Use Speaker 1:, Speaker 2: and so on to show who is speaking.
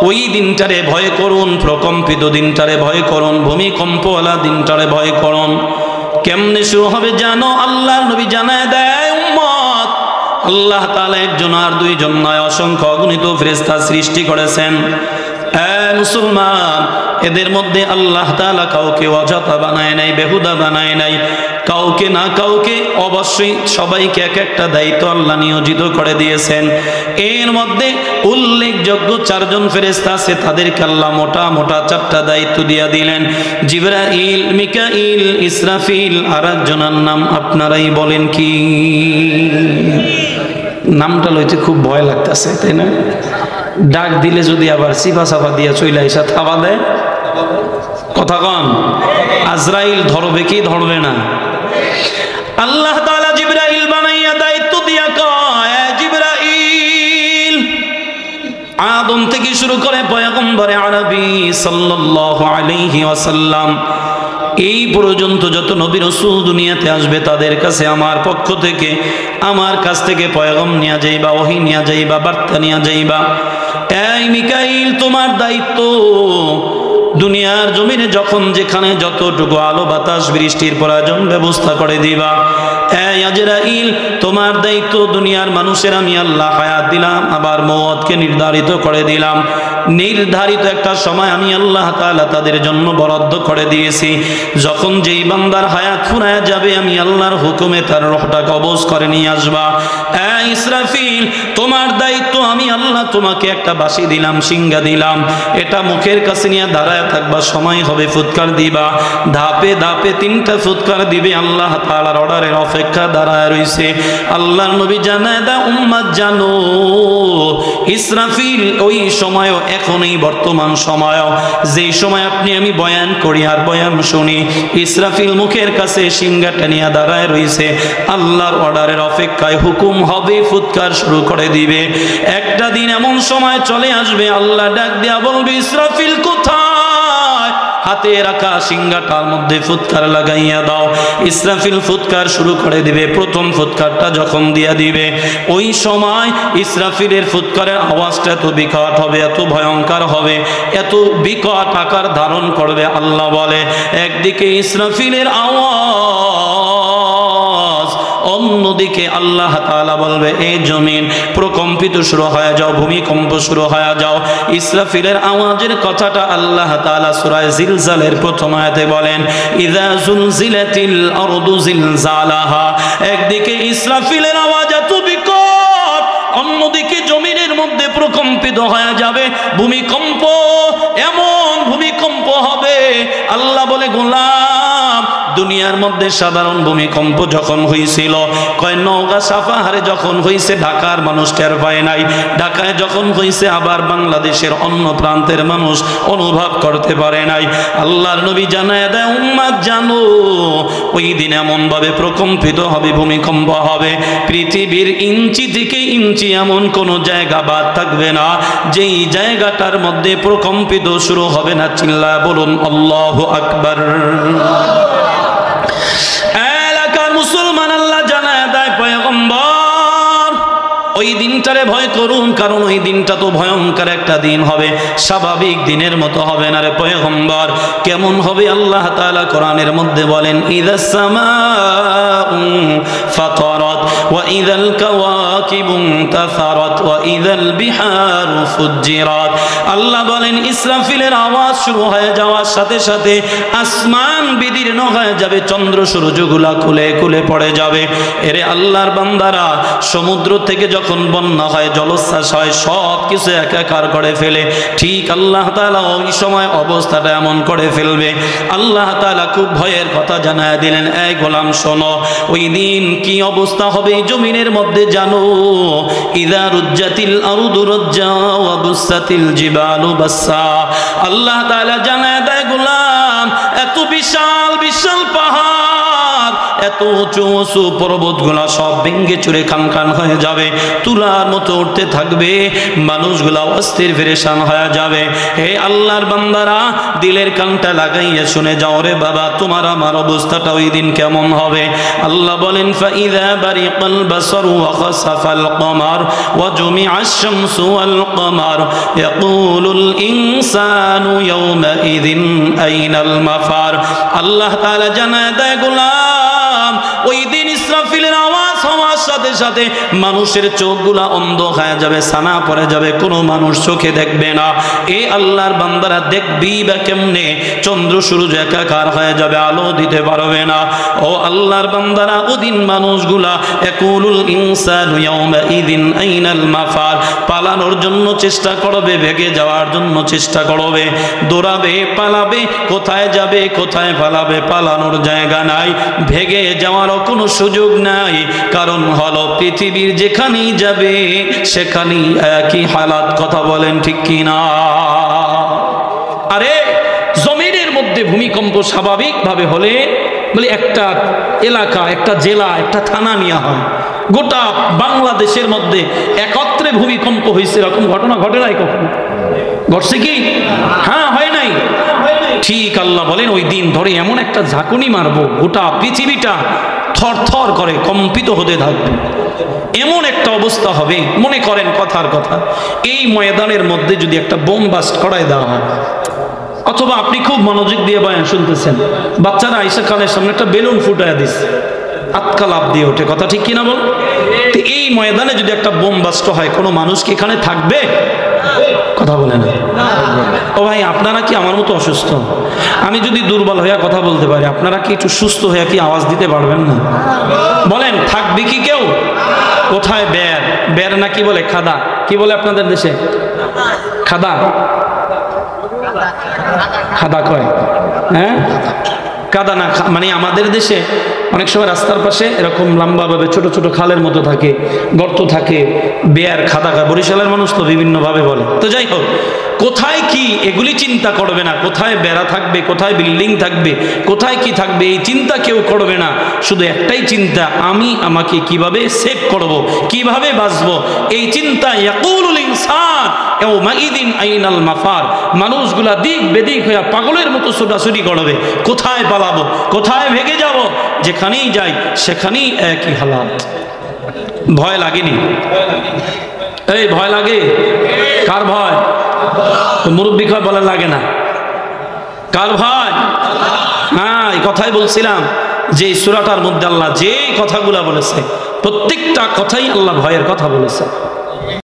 Speaker 1: ওই দিনটারে ভয় করুন, প্রকম্পিত দিনটারে ভয় করুন, ভূমিকম্পওয়ালা দিনটারে ভয় করুন। কেমনে শুরু হবে জানো? আল্লাহর নবী জানায় দেয়, উম্মত, আল্লাহ তাআলা একজন আর দুইজন নয়, অসংখ্য অগণিত ফেরেশতা সৃষ্টি করেছেন। মুসলমান, এদের মধ্যে আল্লাহ তাআলা কাউকে অযথা বানায় নাই, বেহুদা বানায় নাই। কাউকে না কাউকে অবশ্যই সবাইকে এক একটা দায়িত্ব আল্লাহ নিয়োজিত করে দিয়েছেন। এর মধ্যে উল্লেখযোগ্য 4 জন ফেরেশতা আছে, তাদেরকে আল্লাহ মোটা মোটা 4টা দায়িত্ব দিয়ে দিলেন, জিবরাইল, মিকাইল, ইসরাফিল। আর একজনের নাম আপনারাই বলেন কি? নামটা লইতে খুব ভয় লাগতেছে, তাই না? ডাক দিলে যদি আবার সিফা সাফা দিয়ে চইলা এসা থাবা দেয়, কথা কন, আজরাইল ধরবে কি ধরবে না? আল্লাহ তাআলা জিবরাইল বানাইয়া দায়িত্ব দিয়া কয়, জিবরাইল, আদম থেকে শুরু করে পয়গম্বরে আরবি সাল্লাল্লাহু আলাইহি ওয়াসাল্লাম এই পর্যন্ত যত নবী রাসূল দুনিয়াতে আসবে, তাদের কাছে আমার পক্ষ থেকে, আমার কাছ থেকে পয়গম নিয়া যাইবা, ওহী নিয়া যাইবা, বার্তা নিয়া যাইবা। এই মিকাইল, তোমার দায়িত্ব দুনিয়ার জমিনে যখন যেখানে যতটুকু আলো বাতাস বৃষ্টির প্রয়োজন ব্যবস্থা করে দিবা। এই আজরাইল, তোমার দায়িত্ব দুনিয়ার মানুষের আমি আল্লাহ হায়াত দিলাম, আবার মওতকে নির্ধারিত করে দিলাম। নির্ধারিত একটা সময় আমি আল্লাহ তাআলা তাদের জন্য বরাদ্দ করে দিয়েছি। যখন যেই বান্দার হায়াত ফুরায় যাবে, আমি আল্লাহর হুকুমে তার রূহটা কবজ করে নিয়ে আসবা। এই ইসরাফিল, তোমার দায়িত্ব আমি আল্লাহ তোমাকে একটা বাঁশি দিলাম, সিংহা দিলাম, এটা মুখের কাছে নিয়ে দাঁড়ায় থাকবা, সময় হবে ফুৎকার দিবা। ধাপে ধাপে 3টা ফুৎকার দিবে, আল্লাহ তাআলার অর্ডারের অপেক্ষা দাঁড়ায় রইছে। আল্লাহর নবী জানায় দা, উম্মত জানো, ইসরাফিল ওই সময়, এখন এই বর্তমান সময়, যেই সময় আপনি আমি বয়ান করি আর বয়ান শুনি, ইসরাফিল মুখের কাছে সিংহাটা নিয়ে দাঁড়ায় রইছে, আল্লাহর অর্ডারের অপেক্ষায়। হুকুম হবে, ফুৎকার শুরু করে দিবে। একটা দিন এমন সময় চলে আসবে, আল্লাহ ডাক দিয়া বলবে, ইসরাফিল কোথায়? হাতে রাখা সিংহাটার মধ্যে ফুৎকার লাগাইয়া দাও। ইসরাফিল ফুৎকার শুরু করে দিবে। প্রথম ফুৎকারটা যখন দিয়া দিবে, ওই সময় ইসরাফিলের ফুৎকারের আওয়াজটা এত বিকট হবে, এত ভয়ঙ্কর হবে, এত বিকট আকার ধারণ করবে। আল্লাহ বলে, একদিকে ইসরাফিলের আওয়াজ, অন্যদিকে আল্লাহ তাআলা বলবে, এই জমিন প্রকম্পিত শুরু হয়ে যাও, ভূমিকম্প শুরু হয়ে যাও। ইসরাফিলের আওয়াজের কথাটা আল্লাহ তাআলা সূরা জিলজালের প্রথম আয়াতে বলেন, ইযা জুলজিলাতিল আরদু জিলজালাহা। একদিকে ইসরাফিলের আওয়াজ এত বিকট, অন্যদিকে জমিনের মধ্যে প্রকম্পিত হয়ে যাবে, ভূমিকম্প, এমন ভূমিকম্প হবে। আল্লাহ বলে, গোলাম, দুনিয়ার মধ্যে সাধারণ ভূমিকম্প যখন হয়েছিল, কয় নওগাঁ সাপাহারে যখন হয়েছে, ঢাকার মানুষ টের পায় নাই। ঢাকায় যখন হয়েছে, আবার বাংলাদেশের অন্য প্রান্তের মানুষ অনুভব করতে পারে নাই। আল্লাহর নবী জানায় দেয়, উম্মত জানো, ওই দিন এমন ভাবে প্রকম্পিত হবে, ভূমিকম্প হবে, পৃথিবীর ইঞ্চি থেকে ইঞ্চি এমন কোন জায়গা বাদ থাকবে না যেই জায়গাটার মধ্যে প্রকম্পিত শুরু হবে না। চিল্লায় বলুন আল্লাহু আকবার। এলাকার মুসলমান, আল্লাহ জানায় দেয়, পয়গম্বর, ওই দিনটারে ভয় করুন, কারণ ওই দিনটা তো ভয়ঙ্কর একটা দিন হবে, স্বাভাবিক দিনের মতো হবে না রে পয়গম্বর। কেমন হবে? আল্লাহ তাআলা কোরআনের মধ্যে বলেন, ইযাস সামাউ ফাতারাত ওয়া ইযাল কাওয়াকিবু ইনতাসারাত ওয়া ইযাল বিহারু ফুজ্জিরাত। আল্লাহ বলেন, ইসরাফিলের আওয়াজ শুরু হয়ে যাওয়ার সাথে সাথে আসমান বিদীর্ণ হয়ে যাবে, চন্দ্র সূর্যগুলা খুলে খুলে পড়ে যাবে। এরে আল্লাহর বান্দারা, সমুদ্র থেকে যখন বন্যা হয়, জলোচ্ছ্বাস হয়, সব কিছু একাকার করে ফেলে, ঠিক আল্লাহ তাআলা ওই সময় অবস্থাটা এমন করে ফেলবে। আল্লাহ তাআলা খুব ভয়ের কথা জানায় দিলেন, এই গোলাম শোনো, ওই দিন কি অবস্থা হবে জমিনের মধ্যে জানো? ইযা রুজ্জাতিল আরদু রাজ্জা ওয়া বুসাতিল জিবালু বাসসা। আল্লাহ তাআলা জানায় দেয়, গোলাম, এত বিশাল বিশাল পাহাড়, এত উঁচু উঁচু পর্বতগুলা সব ভেঙ্গে চুরে খান খান হয়ে যাবে, তুলার মতো উঠতে থাকবে, মানুষগুলা অস্থির পেরেশান হয়ে যাবে। হে আল্লাহর বান্দারা, দিলের কানটা লাগাইয়া শুনে যাও রে বাবা, তোমার আমার অবস্থাটা ওই দিন কেমন হবে। আল্লাহ বলেন ফাইযা বারিকাল বাসারু ওয়া খাসাফাল কমার ওয়া জুমিআশ শামসু ওয়াল কমার ইয়াকুলুল ইনসানু ইয়াওমাইযিন আইনাল মাফার। আল্লাহ তাআলা জানায় দেয় গোলাম, ওই দিন ইসরাফিলের আওয়াজ হওয়ার সাথে সাথে মানুষের চোখগুলা অন্ধ হয়ে যাবে, সানা পড়ে যাবে, কোনো মানুষ চোখে দেখবে না। এ আল্লাহর বান্দারা দেখবি বা কেমনে? চন্দ্র সূর্য একাকার হয়ে যাবে, আলো দিতে পারবে না। ও আল্লাহর বান্দারা, ওদিন মানুষগুলা ইয়াকুলুল ইনসানু ইয়াওমাইযিন আইনাল মাফার, পালানোর জন্য চেষ্টা করবে, ভেগে যাওয়ার জন্য চেষ্টা করবে, দৌড়াবে, পালাবে, কোথায় যাবে, কোথায় পালাবে, পালানোর জায়গা নাই, ভেগে যাওয়ারও কোনো সুযোগ নাই। কারণ হলো পৃথিবীর যেখানেই যাবে সেখানেই একই হালাত। কথা বলেন ঠিক কিনা? আরে জমিনের মধ্যে ভূমিকম্প স্বাভাবিকভাবে হলে বলে একটা এলাকা, একটা জেলা, একটা থানা নেওয়া হয়। গোটা বাংলাদেশের মধ্যে একত্রে ভূমিকম্প হয়েছে, এরকম ঘটনা ঘটে নাই কখনো? ঘটছে কি? হ্যাঁ, হয় নাই? ঠিক আল্লাহ বলেন ওই দিন ধরে এমন একটা ঝাঁকুনি মারবো, গোটা পৃথিবীটা থর থর করে কম্পিত হতে থাকবে, এমন একটা অবস্থা হবে। মনে করেন কথার কথা, এই ময়দানের মধ্যে যদি একটা বোম বাস্ট করায় দেওয়া হয়, অথবা আপনি খুব মনোযোগ দিয়ে বয়ান শুনতেছেন, বাচ্চারা আয়েশা খানের সামনে একটা বেলুন ফুটায় দিচ্ছে, আতকা লাভ দিয়ে ওঠে, কথা ঠিক কিনা বল? তো এই ময়দানে যদি একটা বোম বাস্ট হয়, কোনো মানুষ কি এখানে থাকবে? কথা বলে না। ও ভাই, আপনারা কি আমার মতো অসুস্থ? আমি যদি দুর্বল হইয়া কথা বলতে পারি, আপনারা কি একটু সুস্থ হইয়া কি আওয়াজ দিতে পারবেন না? বলেন, থাকবে কি কেউ? কোথায় বের? বের না কি বলে? খাদা। কি বলে আপনাদের দেশে? খাদা। খাদা কয়, হ্যাঁ? কাদা না, মানে আমাদের দেশে অনেক সময় রাস্তার পাশে এরকম লম্বাভাবে ছোট ছোট খালের মতো থাকে, গর্ত থাকে, বেয়ার খাদা খায়। বরিশালের মানুষ তো বিভিন্নভাবে বলে। তো যাই হোক, কোথায় কি এগুলি চিন্তা করবে না, কোথায় বেড়া থাকবে, কোথায় বিল্ডিং থাকবে, কোথায় কি থাকবে, এই চিন্তা কেউ করবে না। শুধু একটাই চিন্তা, আমি আমাকে কিভাবে সেভ করব, কিভাবে বাঁচবো, এই চিন্তা। ইয়াকুলুল ইনসান ইয়াওমাইযিন আইনাল মাফার, মানুষগুলা দিক বেদিক হইয়া পাগলের মতো ছোটাছুটি করবে, কোথায় পালাবো, কোথায় ভেগে যাব। যেখানেই যাই সেখানেই একই হালাত। ভয় লাগেনি? এই ভয় লাগে? কার ভয়? মুরব্বী কয় বলে লাগে না। কার ভয়? হ্যাঁ, এই কথাই বলছিলাম যে সূরাটার মধ্যে আল্লাহ যে কথাগুলা বলেছে, প্রত্যেকটা কথাই আল্লাহ ভয়ের কথা বলেছে।